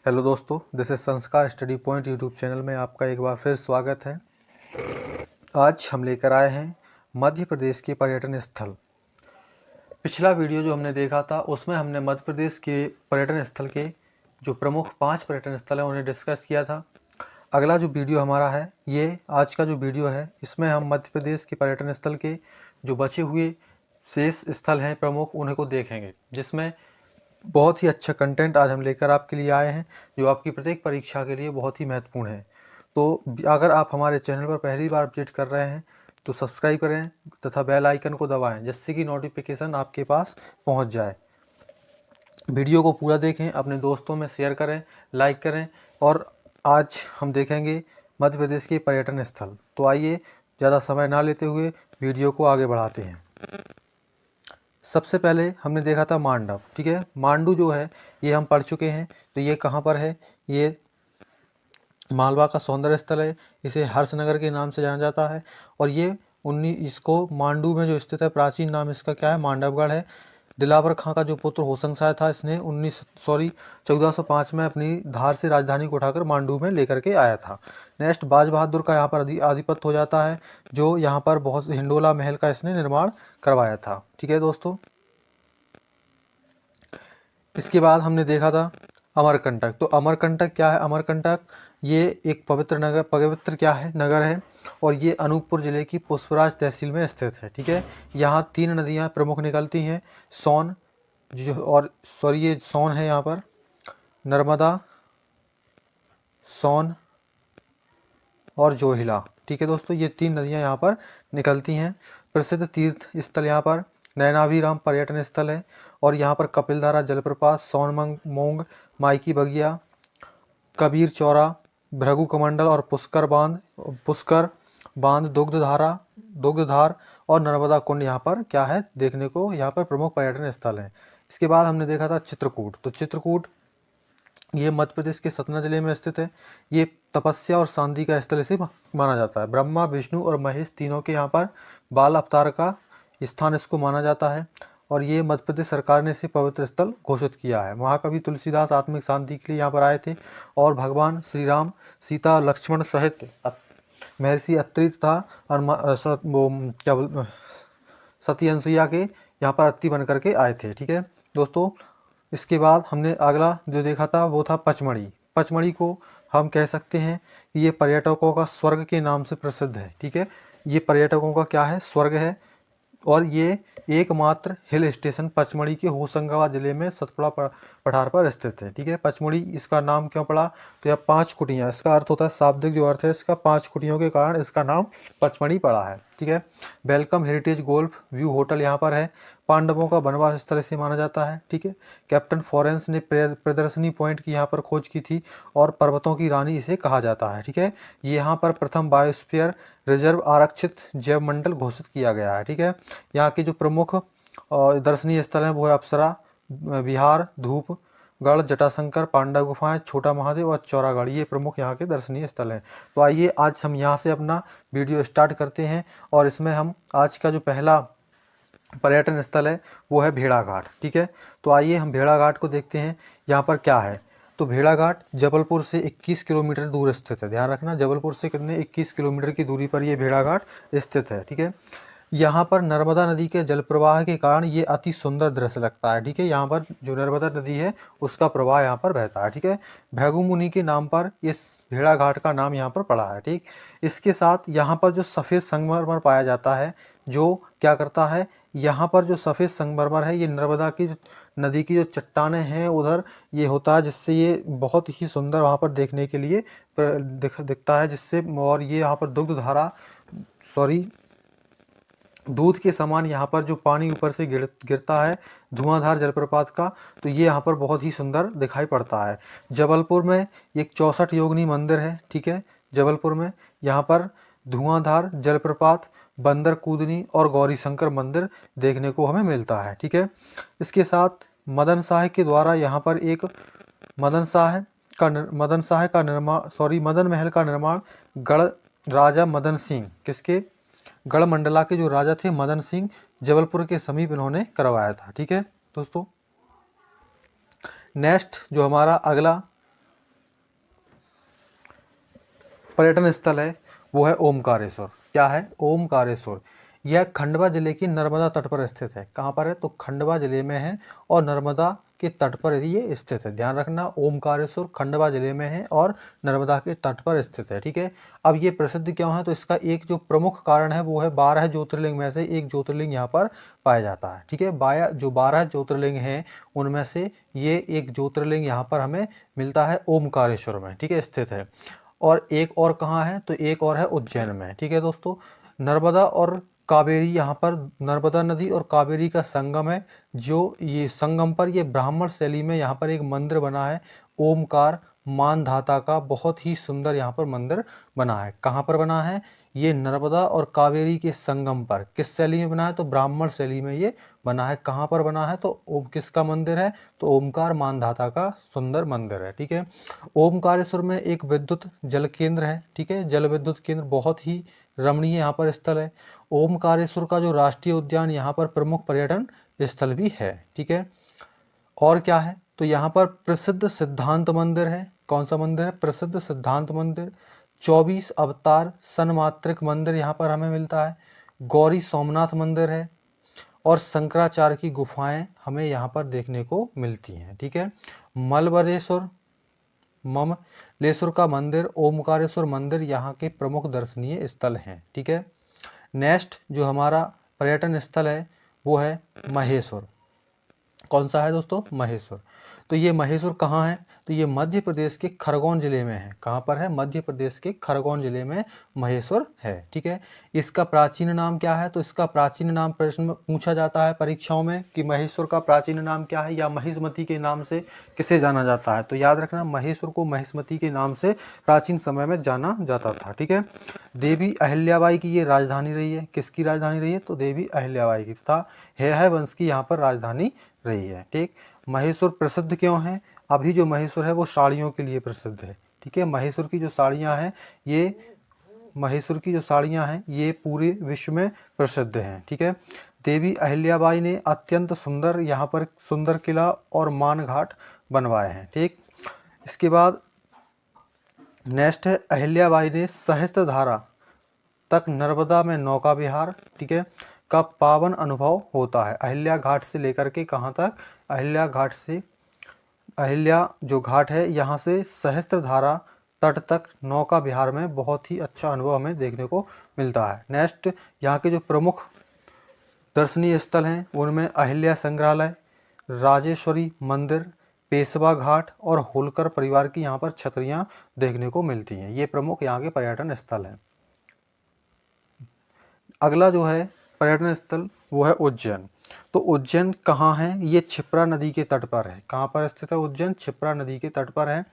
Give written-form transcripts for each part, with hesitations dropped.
Hello दोस्तों, this is संस्कार study point YouTube channel में आपका एक बार फिर स्वागत है। आज हम लेकर आए हैं मध्य प्रदेश के पर्यटन स्थल। पिछला वीडियो जो हमने देखा था उसमें हमने मध्य प्रदेश के पर्यटन स्थल के जो प्रमुख 5 पर्यटन स्थल हैं उन्हें डिस्कस किया था। अगला जो वीडियो हमारा है, ये आज का जो वीडियो है, इसमें हम मध्य प्रदेश के पर्यटन स्थल के जो बचे हुए शेष स्थल हैं प्रमुख, उन्हें को देखेंगे, जिसमें बहुत ही अच्छा कंटेंट आज हम लेकर आपके लिए आए हैं जो आपकी प्रत्येक परीक्षा के लिए बहुत ही महत्वपूर्ण है। तो अगर आप हमारे चैनल पर पहली बार विजिट कर रहे हैं तो सब्सक्राइब करें तथा बेल आइकन को दबाएं, जिससे कि नोटिफिकेशन आपके पास पहुंच जाए। वीडियो को पूरा देखें, अपने दोस्तों में शेयर करें, लाइक करें। और आज हम देखेंगे मध्य प्रदेश के पर्यटन स्थल। तो आइए ज़्यादा समय ना लेते हुए वीडियो को आगे बढ़ाते हैं। सबसे पहले हमने देखा था मांडव, ठीक है। मांडू जो है ये हम पढ़ चुके हैं। तो ये कहाँ पर है? ये मालवा का सौंदर्य स्थल है। इसे हर्षनगर के नाम से जाना जाता है। और ये इसको मांडू में जो स्थित है, प्राचीन नाम इसका क्या है? मांडवगढ़ है। दिलावर खां का जो पुत्र होशंग शाह था, इसने 1405 में अपनी धार से राजधानी को उठाकर मांडू में लेकर के आया था। नेक्स्ट, बाज बहादुर का यहाँ पर आधिपत्य हो जाता है, जो यहाँ पर बहुत हिंडोला महल का इसने निर्माण करवाया था, ठीक है दोस्तों। इसके बाद हमने देखा था अमरकंटक। तो अमरकंटक क्या है? अमरकंटक ये एक पवित्र क्या है? नगर है। और ये अनूपपुर जिले की पुष्पराज तहसील में स्थित है, ठीक है। यहाँ 3 नदियाँ प्रमुख निकलती हैं, सोन ये सोन है यहाँ पर, नर्मदा, सोन और जोहिला, ठीक है दोस्तों। ये 3 नदियाँ यहाँ पर निकलती हैं। प्रसिद्ध तीर्थ स्थल यहाँ पर नैनाभिराम पर्यटन स्थल है। और यहाँ पर कपिलधारा जलप्रपात, सोनमंग, माइकी बगिया, कबीर चौरा, भृगु कमंडल और पुष्कर बांध, दुग्धधार और नर्मदा कुंड यहाँ पर क्या है देखने को? यहाँ पर प्रमुख पर्यटन स्थल हैं। इसके बाद हमने देखा था चित्रकूट। तो चित्रकूट ये मध्य प्रदेश के सतना जिले में स्थित है। ये तपस्या और शांति का स्थल इसे माना जाता है। ब्रह्मा, विष्णु और महेश तीनों के यहाँ पर बाल अवतार का स्थान इसको माना जाता है। और ये मध्य प्रदेश सरकार ने इसे पवित्र स्थल घोषित किया है। महाकवि तुलसीदास आत्मिक शांति के लिए यहाँ पर आए थे। और भगवान श्री राम, सीता, लक्ष्मण सहित महर्षि अत्रि तथा सती अनसुईया के यहाँ पर अति बन करके आए थे, ठीक है दोस्तों। इसके बाद हमने अगला जो देखा था वो था पचमढ़ी। पचमढ़ी को हम कह सकते हैं कि ये पर्यटकों का स्वर्ग के नाम से प्रसिद्ध है, ठीक है। ये पर्यटकों का क्या है? स्वर्ग है। और ये एकमात्र हिल स्टेशन पचमढ़ी के होशंगाबाद जिले में सतपुड़ा पठार पर स्थित है, ठीक है। पचमढ़ी इसका नाम क्यों पड़ा? तो यह 5 कुटियाँ, इसका अर्थ होता है, शाब्दिक जो अर्थ है इसका, 5 कुटियों के कारण इसका नाम पचमढ़ी पड़ा है, ठीक है। Welcome heritage golf view hotel यहाँ पर है। पांडवों का वनवास स्थल इसे माना जाता है, ठीक है। कैप्टन फॉरेंस ने प्रदर्शनी पॉइंट की यहाँ पर खोज की थी और पर्वतों की रानी इसे कहा जाता है, ठीक है। यहाँ पर प्रथम बायोस्फीयर रिजर्व आरक्षित जैव मंडल घोषित किया गया है, ठीक है। यहाँ के जो प्रमुख दर्शनीय स्थल हैं वो है अप्सरा विहार, धूपगढ़, जटाशंकर, पांडव गुफाएं, छोटा महादेव और चौरागढ़। ये प्रमुख यहाँ के दर्शनीय स्थल हैं। तो आइए आज हम यहाँ से अपना वीडियो स्टार्ट करते हैं। और इसमें हम आज का जो पहला पर्यटन स्थल है वो है भेड़ाघाट, ठीक है। तो आइए हम भेड़ाघाट को देखते हैं यहाँ पर क्या है। तो भेड़ाघाट जबलपुर से 21 किलोमीटर दूर स्थित है। ध्यान रखना, जबलपुर से कितने? 21 किलोमीटर की दूरी पर ये भेड़ाघाट स्थित है, ठीक है। यहाँ पर नर्मदा नदी के जल प्रवाह के कारण ये अति सुंदर दृश्य लगता है, ठीक है। यहाँ पर जो नर्मदा नदी है उसका प्रवाह यहाँ पर बहता है, ठीक है। भृगु मुनि के नाम पर इस भेड़ाघाट का नाम यहाँ पर पड़ा है, ठीक। इसके साथ यहाँ पर जो सफ़ेद संगमरमर पाया जाता है, जो क्या करता है, यहाँ पर जो सफ़ेद संगमरमर है ये नर्मदा की नदी की जो चट्टानें हैं उधर ये होता है, जिससे ये बहुत ही सुंदर वहाँ पर देखने के लिए दिखता है, जिससे। और ये यहाँ पर दूध के समान यहाँ पर जो पानी ऊपर से गिरता है, धुआंधार जलप्रपात का, तो ये यहाँ पर बहुत ही सुंदर दिखाई पड़ता है। जबलपुर में एक 64 योगिनी मंदिर है, ठीक है। जबलपुर में यहाँ पर धुआंधार जलप्रपात, बंदर कूदनी और गौरी शंकर मंदिर देखने को हमें मिलता है, ठीक है। इसके साथ मदन शाह के द्वारा यहाँ पर एक मदन महल का निर्माण गढ़ राजा मदन सिंह, किसके? गढ़मंडला के जो राजा थे मदन सिंह, जबलपुर के समीप इन्होंने करवाया था, ठीक है दोस्तों। नेक्स्ट जो हमारा अगला पर्यटन स्थल है वो है ओमकारेश्वर। क्या है? ओमकारेश्वर। यह खंडवा जिले की नर्मदा तट पर स्थित है। कहाँ पर है? तो खंडवा जिले में है और नर्मदा के तट पर ये स्थित है। ध्यान रखना, ओमकारेश्वर खंडवा जिले में है और नर्मदा के तट पर स्थित है। ठीक है। अब ये प्रसिद्ध क्यों है? तो इसका एक जो प्रमुख कारण है वो है 12 ज्योतिर्लिंग में से एक ज्योतिर्लिंग यहाँ पर पाया जाता है। ठीक है। 12 ज्योतिर्लिंग हैं उनमें से ये एक ज्योतिर्लिंग यहाँ पर हमें मिलता है ओमकारेश्वर में। ठीक है, स्थित है। और एक और कहाँ है? तो एक और है उज्जैन में। ठीक है दोस्तों, नर्मदा और कावेरी, यहाँ पर नर्मदा नदी और कावेरी का संगम है। जो ये संगम पर ये ब्राह्मण शैली में यहाँ पर एक मंदिर बना है, ओमकार मानधाता का। बहुत ही सुंदर यहाँ पर मंदिर बना है। कहाँ पर बना है? ये नर्मदा और कावेरी के संगम पर। किस शैली में बना है? तो ब्राह्मण शैली में ये बना है। कहाँ पर बना है? तो ओम किसका मंदिर है? तो ओमकार मानधाता का सुंदर मंदिर है। ठीक है। ओमकारेश्वर में एक विद्युत जल केंद्र है। ठीक है, जल विद्युत केंद्र बहुत ही रमणीय यहाँ पर स्थल है। ओमकारेश्वर का जो राष्ट्रीय उद्यान यहाँ पर प्रमुख पर्यटन स्थल भी है। ठीक है। और क्या है? तो यहाँ पर प्रसिद्ध सिद्धांत मंदिर है। कौन सा मंदिर है? प्रसिद्ध सिद्धांत मंदिर। 24 अवतार सन्मात्रिक मंदिर यहाँ पर हमें मिलता है। गौरी सोमनाथ मंदिर है और शंकराचार्य की गुफाएं हमें यहाँ पर देखने को मिलती हैं। ठीक है। मलबरेश्वर ममलेश्वर का मंदिर, ओमकारेश्वर मंदिर यहाँ के प्रमुख दर्शनीय स्थल हैं। ठीक है। नेक्स्ट जो हमारा पर्यटन स्थल है वो है महेश्वर। कौन सा है दोस्तों? महेश्वर। तो ये महेश्वर कहाँ है? तो ये मध्य प्रदेश के खरगोन जिले में है। कहाँ पर है? मध्य प्रदेश के खरगोन जिले में महेश्वर है। ठीक है। इसका प्राचीन नाम क्या है? तो इसका प्राचीन नाम प्रश्न में पूछा जाता है परीक्षाओं में कि महेश्वर का प्राचीन नाम क्या है या महिष्मती के नाम से किसे जाना जाता है। तो याद रखना, महेश्वर को महिष्मती के नाम से प्राचीन समय में जाना जाता था। ठीक है। देवी अहिल्याबाई की ये राजधानी रही है। किसकी राजधानी रही है? तो देवी अहिल्याबाई की, तथा है वंश की यहाँ पर राजधानी रही है। ठीक। महेश्वर प्रसिद्ध क्यों है? अभी जो महेश्वर है वो साड़ियों के लिए प्रसिद्ध है। ठीक है। महेश्वर की जो साड़ियाँ हैं ये पूरे विश्व में प्रसिद्ध हैं। ठीक है। देवी अहिल्याबाई ने अत्यंत सुंदर यहाँ पर सुंदर किला और मान घाट बनवाए हैं। ठीक। इसके बाद नेक्स्ट है, अहिल्याबाई ने सहस्त्रधारा तक नर्मदा में नौका विहार, ठीक है, का पावन अनुभव होता है। अहिल्या घाट से लेकर के कहाँ तक? अहिल्या जो घाट है यहाँ से सहस्त्रधारा तट तक नौका विहार में बहुत ही अच्छा अनुभव हमें देखने को मिलता है। नेक्स्ट, यहाँ के जो प्रमुख दर्शनीय स्थल हैं उनमें अहिल्या संग्रहालय, राजेश्वरी मंदिर, पेशवा घाट और होलकर परिवार की यहाँ पर छतरियाँ देखने को मिलती हैं। ये प्रमुख यहाँ के पर्यटन स्थल हैं। अगला जो है पर्यटन स्थल वो है उज्जैन। तो उज्जैन कहाँ है? ये क्षिप्रा नदी के तट पर है। कहाँ पर स्थित है उज्जैन? क्षिप्रा नदी के तट पर है।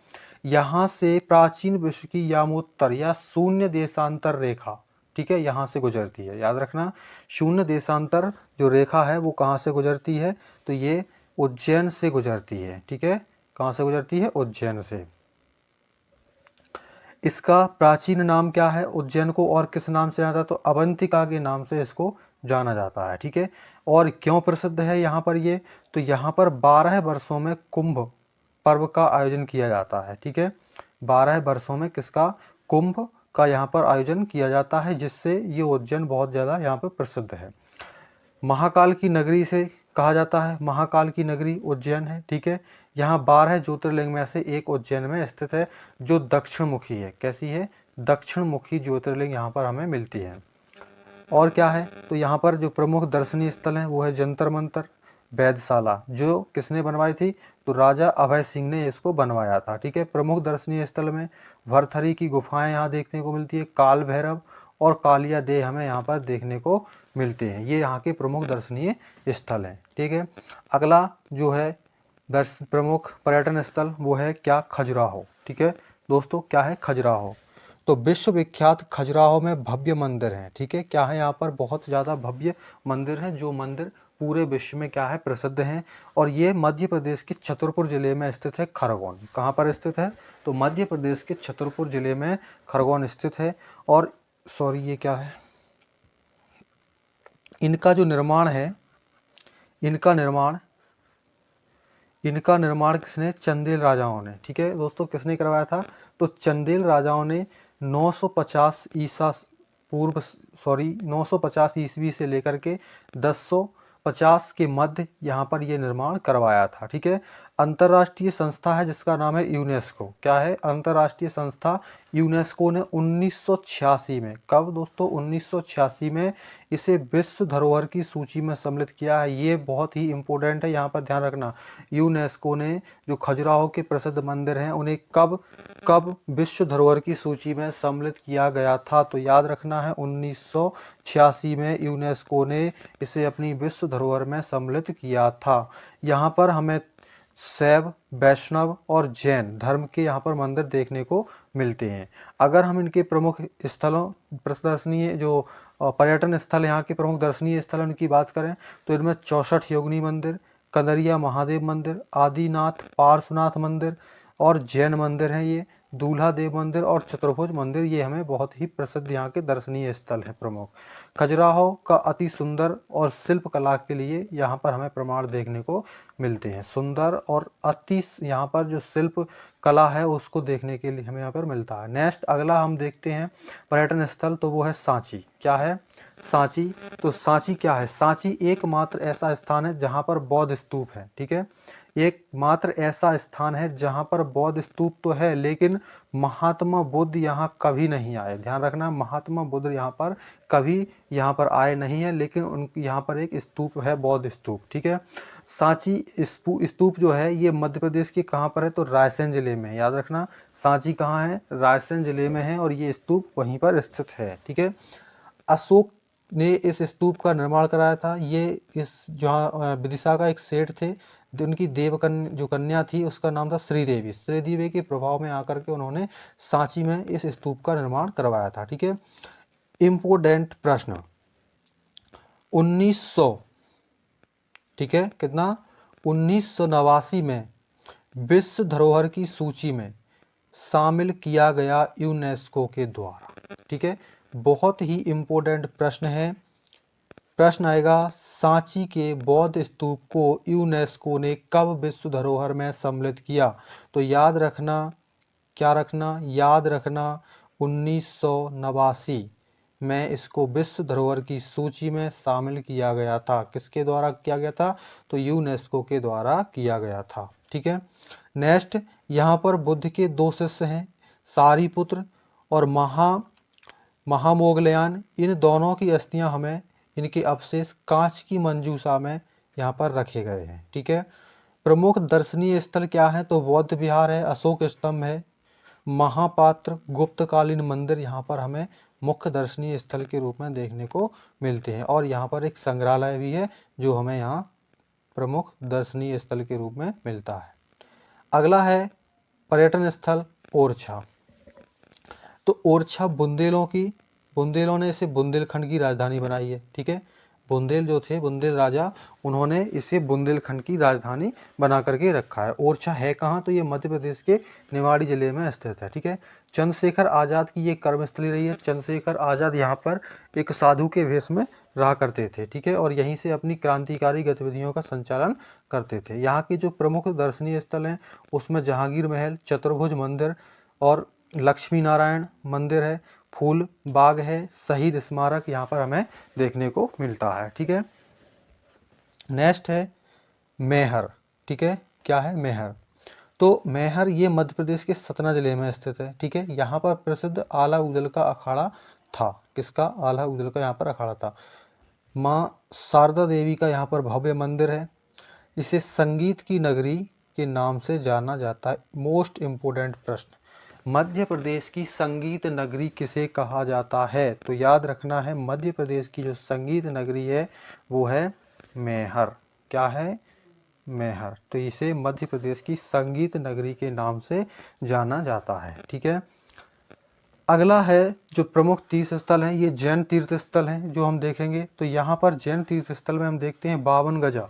यहाँ से प्राचीन विश्व की यामोत्तर या शून्य देशांतर रेखा, ठीक है, यहाँ से गुजरती है। याद रखना, शून्य देशांतर जो रेखा है वो कहाँ से गुजरती है? तो ये उज्जैन से गुजरती है। ठीक है। कहाँ से गुजरती है? उज्जैन से। इसका प्राचीन नाम क्या है उज्जैन को, और किस नाम से जाना जाता है? तो अवंतिका के नाम से इसको जाना जाता है। ठीक है। और क्यों प्रसिद्ध है यहाँ पर ये? तो यहाँ पर 12 वर्षों में कुंभ पर्व का आयोजन किया जाता है। ठीक है। 12 वर्षों में किसका? कुंभ का यहाँ पर आयोजन किया जाता है, जिससे ये उज्जैन बहुत ज़्यादा यहाँ पर प्रसिद्ध है। महाकाल की नगरी से कहा जाता है, महाकाल की नगरी उज्जैन है। ठीक है। यहाँ 12 ज्योतिर्लिंग में से एक उज्जैन में स्थित है, जो दक्षिण मुखी है। कैसी है? दक्षिण मुखी ज्योतिर्लिंग यहाँ पर हमें मिलती है। और क्या है? तो यहाँ पर जो प्रमुख दर्शनीय स्थल हैं वो है जंतर मंतर, वेधशाला, जो किसने बनवाई थी? तो राजा अभय सिंह ने इसको बनवाया था। ठीक है। प्रमुख दर्शनीय स्थल में भरथरी की गुफाएं यहाँ देखने को मिलती है, काल भैरव और कालिया देह हमें यहाँ पर देखने को मिलते हैं। ये यहाँ के प्रमुख दर्शनीय स्थल हैं। ठीक है। अगला जो है प्रमुख पर्यटन स्थल वो है क्या? खजुराहो। ठीक है दोस्तों, क्या है? खजुराहो। तो विश्व विख्यात खजुराहो में भव्य मंदिर हैं। ठीक है। क्या है? यहाँ पर बहुत ज़्यादा भव्य मंदिर हैं, जो मंदिर पूरे विश्व में क्या है? प्रसिद्ध हैं। और ये मध्य प्रदेश के छतरपुर जिले में स्थित है। खरगोन कहाँ पर स्थित है? तो मध्य प्रदेश के छतरपुर जिले में खरगोन स्थित है। और ये क्या है? इनका जो निर्माण है, इनका निर्माण किसने? चंदेल राजाओं ने। ठीक है दोस्तों, किसने करवाया था? तो चंदेल राजाओं ने 950 ईसा पूर्व 950 ईस्वी से लेकर के 1050 के मध्य यहाँ पर ये निर्माण करवाया था। ठीक है। अंतर्राष्ट्रीय संस्था है जिसका नाम है यूनेस्को। क्या है? अंतर्राष्ट्रीय संस्था यूनेस्को ने 1986 में, कब दोस्तों? 1986 में इसे विश्व धरोहर की सूची में सम्मिलित किया है। ये बहुत ही इम्पोर्टेंट है, यहाँ पर ध्यान रखना। यूनेस्को ने जो खजुराहो के प्रसिद्ध मंदिर हैं उन्हें कब कब विश्व धरोहर की सूची में सम्मिलित किया गया था? तो याद रखना है 1986 में यूनेस्को ने इसे अपनी विश्व धरोहर में सम्मिलित किया था। यहाँ पर हमें शैव, वैष्णव और जैन धर्म के यहाँ पर मंदिर देखने को मिलते हैं। अगर हम इनके प्रमुख स्थलों, दर्शनीय जो पर्यटन स्थल, यहाँ के प्रमुख दर्शनीय स्थल उनकी बात करें तो इनमें 64 योगिनी मंदिर, कंदरिया महादेव मंदिर, आदिनाथ पार्श्वनाथ मंदिर और जैन मंदिर हैं ये, दूल्हा देव मंदिर और चतुर्भुज मंदिर, ये हमें बहुत ही प्रसिद्ध यहाँ के दर्शनीय स्थल हैं प्रमुख। खजुराहो का अति सुंदर और शिल्प कला के लिए यहाँ पर हमें प्रमाण देखने को मिलते हैं। सुंदर और अति यहाँ पर जो शिल्प कला है उसको देखने के लिए हमें यहाँ पर मिलता है। नेक्स्ट अगला हम देखते हैं पर्यटन स्थल, तो वो है सांची। क्या है? सांची। तो सांची क्या है? सांची एकमात्र ऐसा स्थान है जहाँ पर बौद्ध स्तूप है। ठीक है। एकमात्र ऐसा स्थान है जहाँ पर बौद्ध स्तूप तो है लेकिन महात्मा बुद्ध यहाँ कभी नहीं आए। ध्यान रखना, महात्मा बुद्ध यहाँ पर कभी यहाँ पर आए नहीं है, लेकिन उन यहाँ पर एक स्तूप है, बौद्ध स्तूप। ठीक है। सांची स्तूप जो है ये मध्य प्रदेश के कहाँ पर है? तो रायसेन जिले में। याद रखना, सांची कहाँ है? रायसेन जिले में है और ये स्तूप वहीं पर स्थित है। ठीक है। अशोक ने इस स्तूप का निर्माण कराया था। ये इस जहाँ विदिशा का एक सेठ थे, उनकी जो कन्या थी उसका नाम था श्रीदेवी। श्रीदेवी के प्रभाव में आकर के उन्होंने सांची में इस स्तूप का निर्माण करवाया था। ठीक है। इम्पोर्टेंट प्रश्न, 1900, ठीक है, कितना? 1989 में विश्व धरोहर की सूची में शामिल किया गया यूनेस्को के द्वारा। ठीक है। बहुत ही इम्पोर्टेंट प्रश्न है। प्रश्न आएगा, सांची के बौद्ध स्तूप को यूनेस्को ने कब विश्व धरोहर में सम्मिलित किया? तो याद रखना, क्या रखना? याद रखना 1989 में इसको विश्व धरोहर की सूची में शामिल किया गया था। किसके द्वारा किया गया था? तो यूनेस्को के द्वारा किया गया था। ठीक है। नेक्स्ट, यहाँ पर बुद्ध के 2 शिष्य हैं, सारिपुत्र और महामोगलयान। इन दोनों की अस्थियां हमें, इनके अवशेष कांच की मंजूषा में यहाँ पर रखे गए हैं। ठीक है। प्रमुख दर्शनीय स्थल क्या है? तो बौद्ध विहार है, अशोक स्तंभ है, महापात्र गुप्तकालीन मंदिर यहाँ पर हमें मुख्य दर्शनीय स्थल के रूप में देखने को मिलते हैं। और यहाँ पर एक संग्रहालय भी है जो हमें यहाँ प्रमुख दर्शनीय स्थल के रूप में मिलता है। अगला है पर्यटन स्थल ओरछा। तो ओरछा बुंदेलों ने इसे बुंदेलखंड की राजधानी बनाई है। ठीक है। बुंदेल जो थे, बुंदेल राजा, उन्होंने इसे बुंदेलखंड की राजधानी बना करके रखा है। ओरछा है कहाँ? तो ये मध्य प्रदेश के निवाड़ी जिले में स्थित है। ठीक है। चंद्रशेखर आज़ाद की ये कर्मस्थली रही है। चंद्रशेखर आज़ाद यहाँ पर एक साधु के भेष में रहा करते थे। ठीक है। और यहीं से अपनी क्रांतिकारी गतिविधियों का संचालन करते थे। यहाँ के जो प्रमुख दर्शनीय स्थल हैं उसमें जहांगीर महल, चतुर्भुज मंदिर और लक्ष्मी नारायण मंदिर है, फूल बाग है, शहीद स्मारक यहाँ पर हमें देखने को मिलता है। ठीक है। नेक्स्ट है मैहर। ठीक है। क्या है? मैहर। तो मैहर ये मध्य प्रदेश के सतना जिले में स्थित है। ठीक है। यहाँ पर प्रसिद्ध आला उदल का अखाड़ा था। किसका? आला उदल का यहाँ पर अखाड़ा था। माँ शारदा देवी का यहाँ पर भव्य मंदिर है। इसे संगीत की नगरी के नाम से जाना जाता है। मोस्ट इम्पोर्टेंट प्रश्न, मध्य प्रदेश की संगीत नगरी किसे कहा जाता है? तो याद रखना है, मध्य प्रदेश की जो संगीत नगरी है वो है मैहर। क्या है? मैहर। तो इसे मध्य प्रदेश की संगीत नगरी के नाम से जाना जाता है। ठीक है। अगला है जो प्रमुख तीर्थ स्थल हैं, ये जैन तीर्थ स्थल हैं जो हम देखेंगे। तो यहाँ पर जैन तीर्थ स्थल में हम देखते हैं 52 गजा।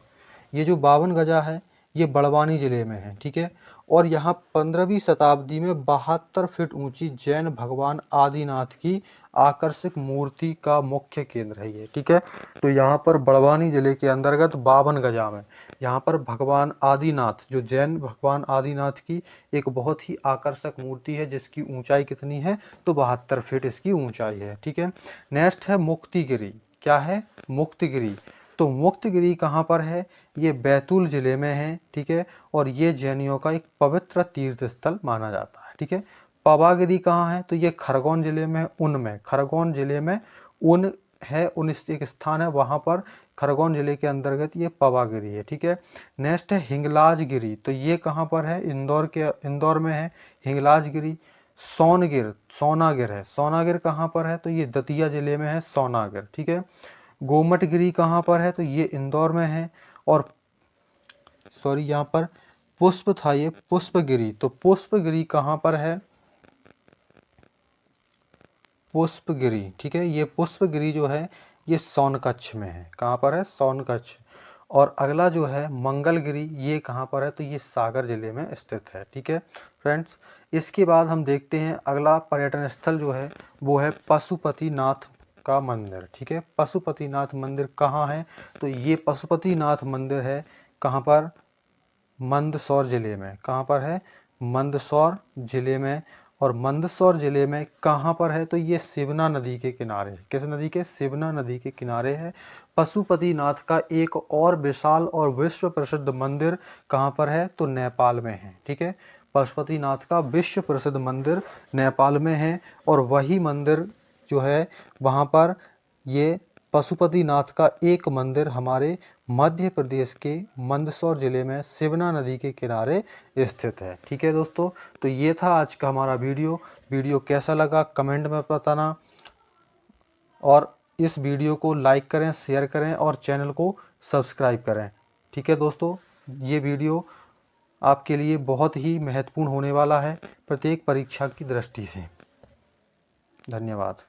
ये जो 52 गजा है ये बड़वानी ज़िले में है, ठीक है। और यहाँ 15वीं शताब्दी में 72 फीट ऊंची जैन भगवान आदिनाथ की आकर्षक मूर्ति का मुख्य केंद्र है ये, ठीक है। तो यहाँ पर बड़वानी ज़िले के अंतर्गत 52 गजा में यहाँ पर भगवान आदिनाथ, जो जैन भगवान आदिनाथ की एक बहुत ही आकर्षक मूर्ति है, जिसकी ऊंचाई कितनी है, तो 72 फीट इसकी ऊंचाई है, ठीक है। नेक्स्ट है मुक्तिगिरी। क्या है? मुक्तिगिरी। तो मुक्तिगिरी कहाँ पर है? ये बैतूल ज़िले में है, ठीक है। और ये जैनियों का एक पवित्र तीर्थ स्थल माना जाता है, ठीक है। पावागिरी कहाँ है? तो ये खरगोन ज़िले में, उन में, खरगोन ज़िले में उन है, उन एक स्थान है वहाँ पर, खरगोन ज़िले के अंतर्गत ये पावागिरी है, ठीक है। नेक्स्ट है हिंगलाजगिरी। तो ये कहाँ पर है? इंदौर में है हिंगलाजगिरी। सोनगिर, सोनागिर है। सोनागिर कहाँ पर है? तो ये दतिया ज़िले में है सोनागिर, ठीक है। गोमटगिरी कहाँ पर है? तो ये इंदौर में है। और सॉरी, यहाँ पर पुष्प था, ये पुष्पगिरी। तो पुष्पगिरी कहाँ पर है? पुष्पगिरी, ठीक है। ये पुष्पगिरी जो है ये सोनकच्छ में है। कहाँ पर है? सोनकच्छ। और अगला जो है मंगलगिरी, ये कहाँ पर है? तो ये सागर ज़िले में स्थित है, ठीक है फ्रेंड्स। इसके बाद हम देखते हैं अगला पर्यटन स्थल जो है वो है पशुपतिनाथ का मंदिर, ठीक है। पशुपतिनाथ मंदिर कहाँ है? तो ये पशुपतिनाथ मंदिर है कहाँ पर? मंदसौर ज़िले में। कहाँ पर है? मंदसौर ज़िले में। और मंदसौर ज़िले में कहाँ पर है? तो ये शिवना नदी के किनारे है। किस नदी के? शिवना नदी के किनारे है। पशुपतिनाथ का एक और विशाल और विश्व प्रसिद्ध मंदिर कहाँ पर है? तो नेपाल में है, ठीक है। पशुपतिनाथ का विश्व प्रसिद्ध मंदिर नेपाल में है। और वही मंदिर जो है वहाँ पर ये पशुपतिनाथ का एक मंदिर हमारे मध्य प्रदेश के मंदसौर ज़िले में शिवना नदी के किनारे स्थित है, ठीक है दोस्तों। तो ये था आज का हमारा वीडियो कैसा लगा कमेंट में बताना। और इस वीडियो को लाइक करें, शेयर करें और चैनल को सब्सक्राइब करें, ठीक है दोस्तों। ये वीडियो आपके लिए बहुत ही महत्वपूर्ण होने वाला है प्रत्येक परीक्षा की दृष्टि से। धन्यवाद।